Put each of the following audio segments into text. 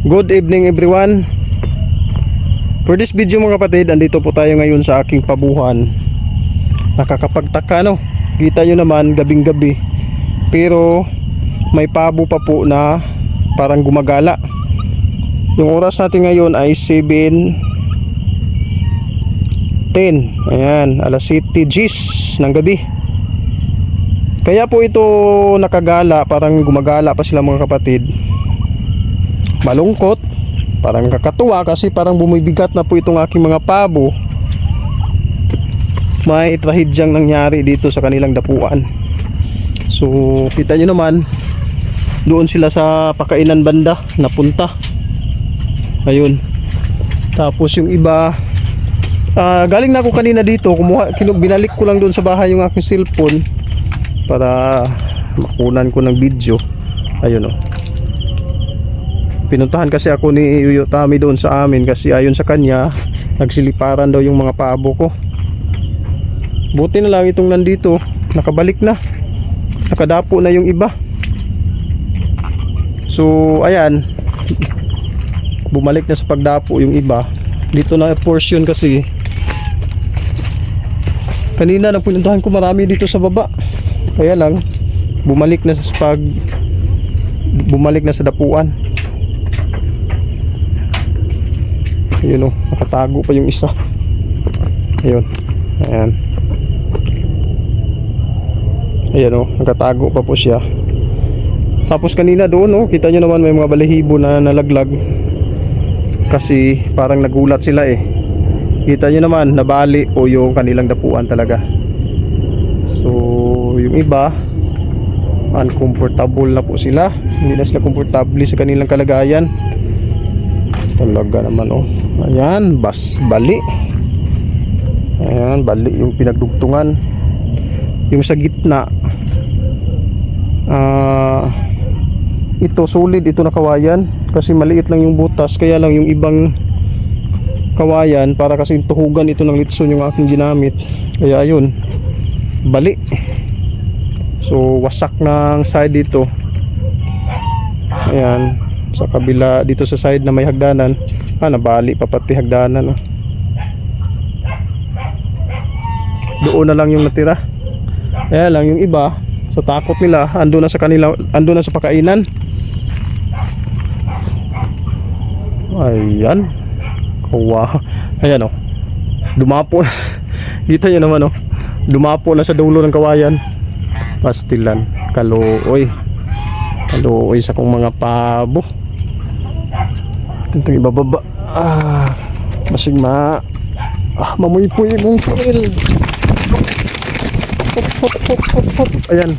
Good evening everyone. For this video mga kapatid, andito po tayo ngayon sa aking pabuhan. Nakakapagtaka no, kita nyo naman gabing gabi, pero may pabo pa po na parang gumagala. Yung oras natin ngayon ay 7:10. Ayan, alas 7 Gs ng gabi. Kaya po ito nakagala, parang gumagala pa sila mga kapatid. Malungkot, parang kakatuwa kasi parang bumibigat na po itong aking mga pabo. May trahedyang nangyari dito sa kanilang dapuan. So kita nyo naman, doon sila sa pakainan banda napunta. Ayun. Tapos yung iba, galing na ako kanina dito, binalik ko lang doon sa bahay yung aking cellphone para makunan ko ng video. Ayun o. Pinuntahan kasi ako ni Yuyo Tami doon sa amin kasi ayon sa kanya nagsiliparan daw yung mga pabo ko. Buti na lang itong nandito, nakabalik na, nakadapo na yung iba. So ayan, bumalik na sa pagdapo yung iba. Dito na portion kasi kanina nang pinuntahan ko marami dito sa baba, kaya lang bumalik na sa dapuan. Ayun o, nakatago pa yung isa. Ayun, ayan. Ayan o, nakatago pa po siya. Tapos kanina doon o, kita nyo naman may mga balahibo na nalaglag kasi parang nagulat sila eh. Kita nyo naman, nabali o yung kanilang dapuan talaga. So yung iba uncomfortable na po sila, hindi na sila komportable sa kanilang kalagayan. Talaga naman oh. Ayan, bali. Ayan, bali yung pinagdugtungan. Yung sa gitna, ito solid, ito na kawayan kasi maliit lang yung butas, kaya lang yung ibang kawayan para kasi tuhugan ito ng litson yung aking ginamit, kaya ayun, bali. So wasak ng side dito. Ayan, sa kabila dito sa side na may hagdanan, nabali pa pati hagdanan oh. Doon na lang yung natira. Kaya lang yung iba sa takot nila ando na sa kanila, ando na sa pakainan. Ayan, kawa. Ayan oh, dumapo na. Dito yun naman oh, dumapo na sa dulo ng kawayan. Pastilan, kaluoy sa kong mga pabo. Itong ibababa, masig mamoy po yung trail. Hop. Ayan.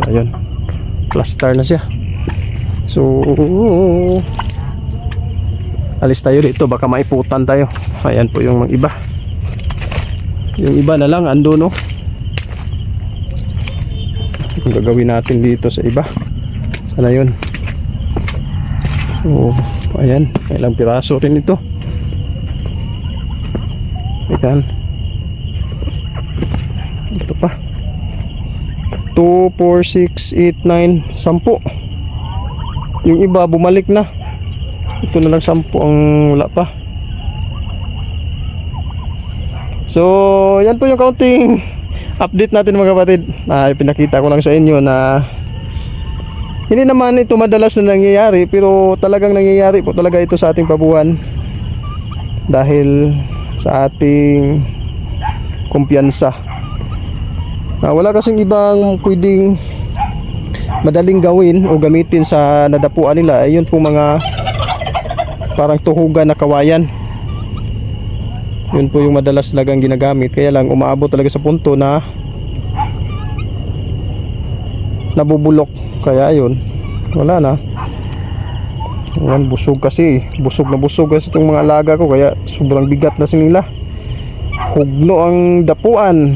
Ayan, plaster na siya. So alis tayo dito, baka maiputan tayo. Ayan po yung mga iba. Yung iba na lang ando no. Ang gagawin natin dito sa iba, sana yun. So ayan, ilang piraso rin ito. Ayan, ito pa 2, 4, 6, 8, 9, 10. Yung iba bumalik na. Ito na lang 10 ang wala pa. So yan po yung counting update natin mga kapatid. Pinakita ko lang sa inyo na hindi naman ito madalas na nangyayari, pero talagang nangyayari po talaga ito sa ating pabuhan dahil sa ating kumpiyansa. Wala kasing ibang pwedeng madaling gawin o gamitin sa nadapuan nila. Ayun po mga parang tuhugan na kawayan. Yun po yung madalas talagang ginagamit, kaya lang umaabot talaga sa punto na nabubulok, kaya yun, wala na. Yan, busog kasi itong mga alaga ko, kaya sobrang bigat na sinila. Hugno ang dapuan.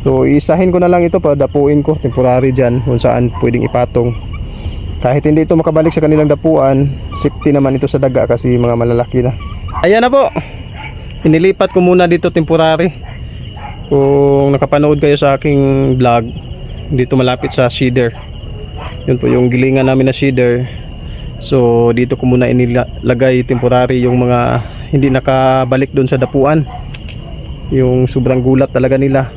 So isahin ko na lang ito, pa dapuin ko temporary dyan kung saan pwedeng ipatong. Kahit hindi ito makabalik sa kanilang dapuan, safety naman ito sa daga kasi mga malalaki na. Ayan na po, inilipat ko muna dito temporary. Kung nakapanood kayo sa aking vlog, dito malapit sa cedar. Yun po yung gilingan namin na cedar. So dito ko muna inilagay temporary yung mga hindi nakabalik doon sa dapuan. Yung sobrang gulat talaga nila.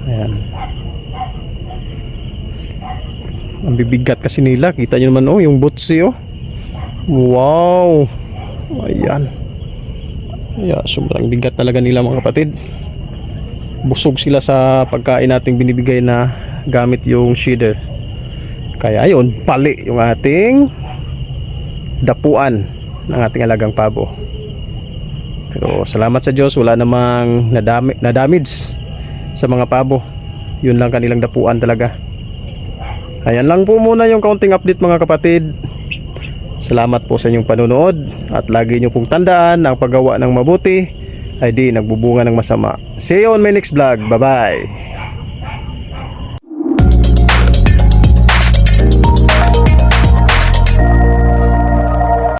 Ayan. Ang bibigat kasi nila. Kita nyo naman, oh, yung butsi, oh. Wow. Ayan. Ayan, sobrang bigat talaga nila, mga kapatid. Busog sila sa pagkain nating binibigay na gamit yung cedar. Kaya ayun, pali yung ating dapuan ng ating alagang pabo. Pero salamat sa Diyos, wala namang na-damage sa mga pabo. Yun lang kanilang dapuan talaga. Ayan lang po muna yung kaunting update, mga kapatid. Salamat po sa inyong panunood. At lagi nyo pong tandaan, ang paggawa ng mabuti ay di nagbubunga ng masama. See you on my next vlog. Bye bye.